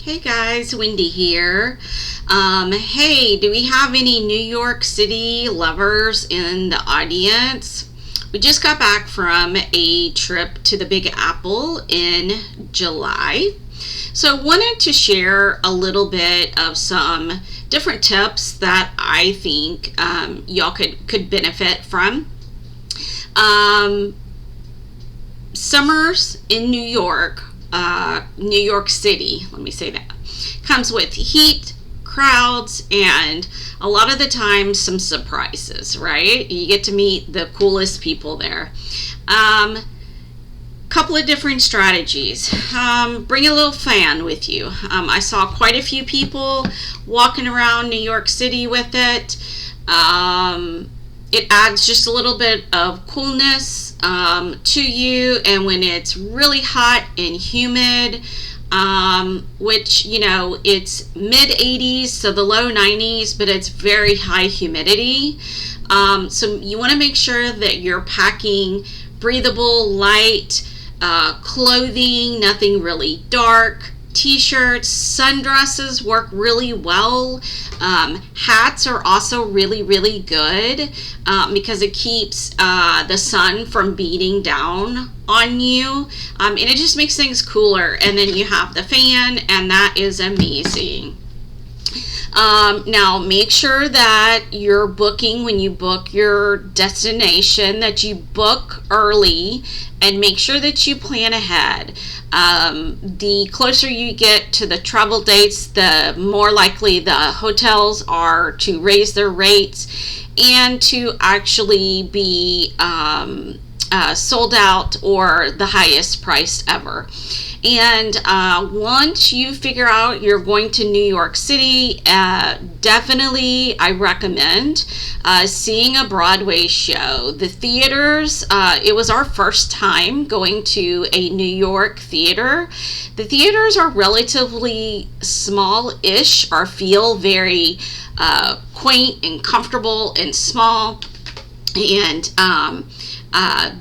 Hey guys, Wendy here. Hey, do we have any New York City lovers in the audience? We just got back from a trip to the Big Apple in July. So wanted to share a little bit of some different tips that I think y'all could benefit from. Summers in New York City, let me say that, comes with heat, crowds, and a lot of the time some surprises, right? You get to meet the coolest people there. Couple of different strategies. Bring a little fan with you. I saw quite a few people walking around New York City with it. It adds just a little bit of coolness to you, and when it's really hot and humid, which, you know, it's mid 80s, so the low 90s, but it's very high humidity. So you want to make sure that you're packing breathable, light clothing, nothing really dark. T-shirts, sundresses work really well. Hats are also really good because it keeps the sun from beating down on you, and it just makes things cooler. And then you have the fan, and that is amazing. Now make sure that you're booking, when you book your destination, that you book early and make sure that you plan ahead. The closer you get to the travel dates, the more likely the hotels are to raise their rates and to actually be sold out or the highest price ever. And once you figure out you're going to New York City, definitely I recommend seeing a Broadway show. The theaters, it was our first time going to a New York theater. The theaters are relatively small-ish, or feel very quaint and comfortable and small. And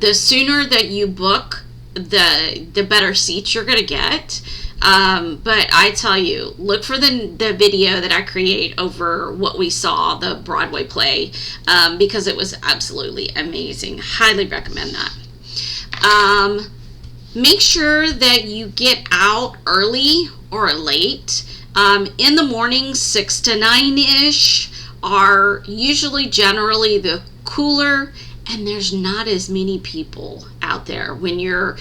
the sooner that you book, the better seats you're gonna get. But I tell you, look for the video that I create over what we saw, the Broadway play, because it was absolutely amazing. Highly recommend that. Make sure that you get out early or late. In the morning, 6 to 9-ish are usually generally the cooler, and there's not as many people out there. When you're,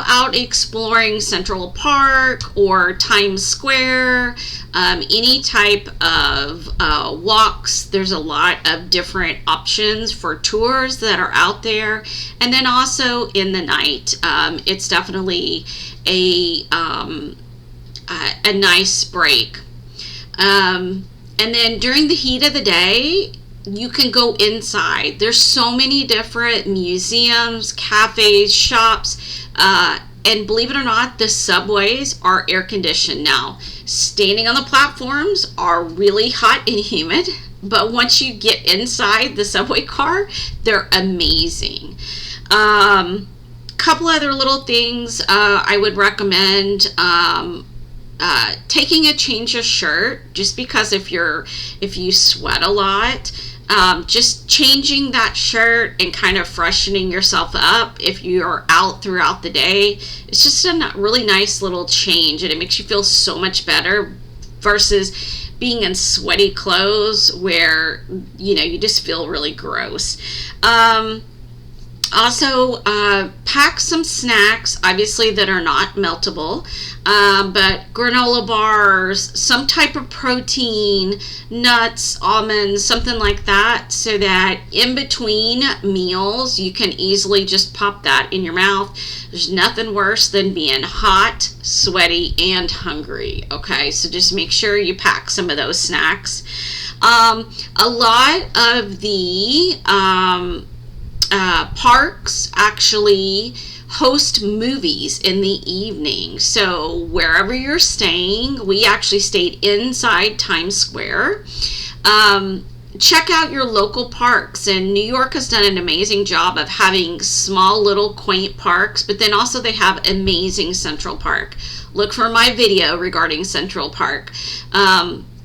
out exploring Central Park or Times Square, any type of walks, there's a lot of different options for tours that are out there. And then also in the night, it's definitely a nice break. And then during the heat of the day, you can go inside. There's so many different museums, cafes, shops, and believe it or not, the subways are air conditioned now. Standing on the platforms are really hot and humid, but once you get inside the subway car, they're amazing. Couple other little things I would recommend. Taking a change of shirt, just because if you sweat a lot, just changing that shirt and kind of freshening yourself up if you're out throughout the day. It's just a really nice little change, and it makes you feel so much better versus being in sweaty clothes where you just feel really gross. Also, pack some snacks, obviously, that are not meltable, but granola bars, some type of protein, nuts, almonds, something like that, so that in between meals, you can easily just pop that in your mouth. There's nothing worse than being hot, sweaty, and hungry, okay? So just make sure you pack some of those snacks. A lot of the parks actually host movies in the evening. So wherever you're staying, we actually stayed inside Times Square. Check out your local parks, and New York has done an amazing job of having small little quaint parks, but then also they have amazing Central Park. look for my video regarding Central Park.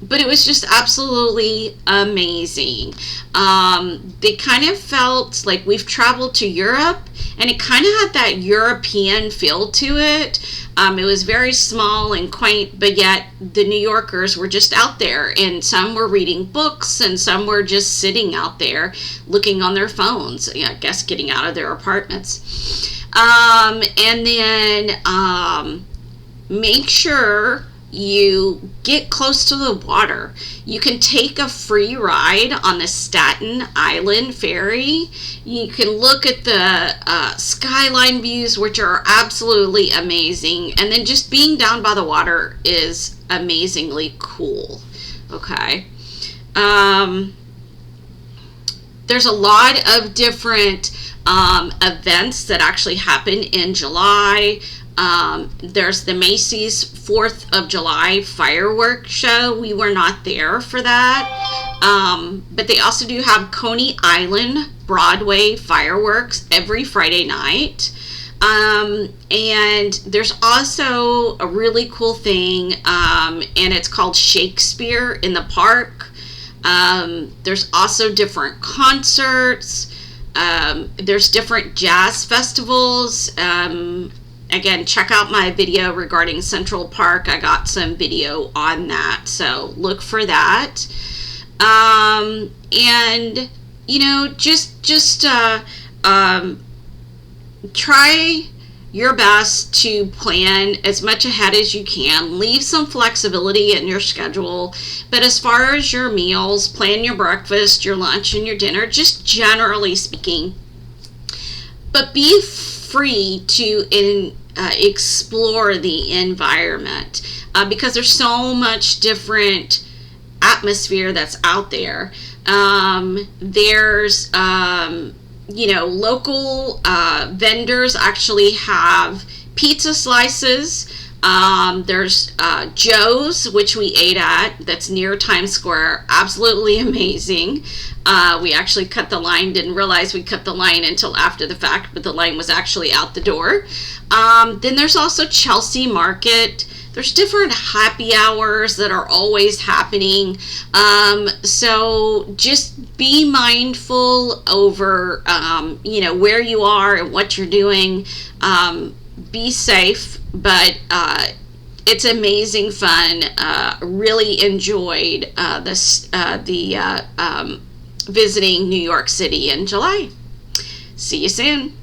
But it was just absolutely amazing. They kind of felt like we've traveled to Europe, and it kind of had that European feel to it. It was very small and quaint, but yet the New Yorkers were just out there, and some were reading books, and some were just sitting out there looking on their phones, I guess getting out of their apartments. And then make sure you get close to the water. You can take a free ride on the Staten Island ferry. You can look at the skyline views, which are absolutely amazing. And then just being down by the water is amazingly cool. Okay. There's a lot of different events that actually happen in July. There's the Macy's 4th of July fireworks show. We were not there for that. But they also do have Coney Island Broadway fireworks every Friday night. And there's also a really cool thing, and it's called Shakespeare in the Park. There's also different concerts. There's different jazz festivals. Again, check out my video regarding Central Park. I got some video on that, so look for that. And just try your best to plan as much ahead as you can. Leave some flexibility in your schedule, but as far as your meals, plan your breakfast, your lunch, and your dinner, just generally speaking. But be free to explore the environment, because there's so much different atmosphere that's out there. There's local vendors actually have pizza slices. There's Joe's, which we ate at, that's near Times Square. Absolutely amazing. We actually cut the line, didn't realize we cut the line until after the fact, but the line was actually out the door. Then there's also Chelsea Market. There's different happy hours that are always happening. So just be mindful over, where you are and what you're doing. Be safe, but it's amazing fun. Really enjoyed visiting New York City in July. See you soon.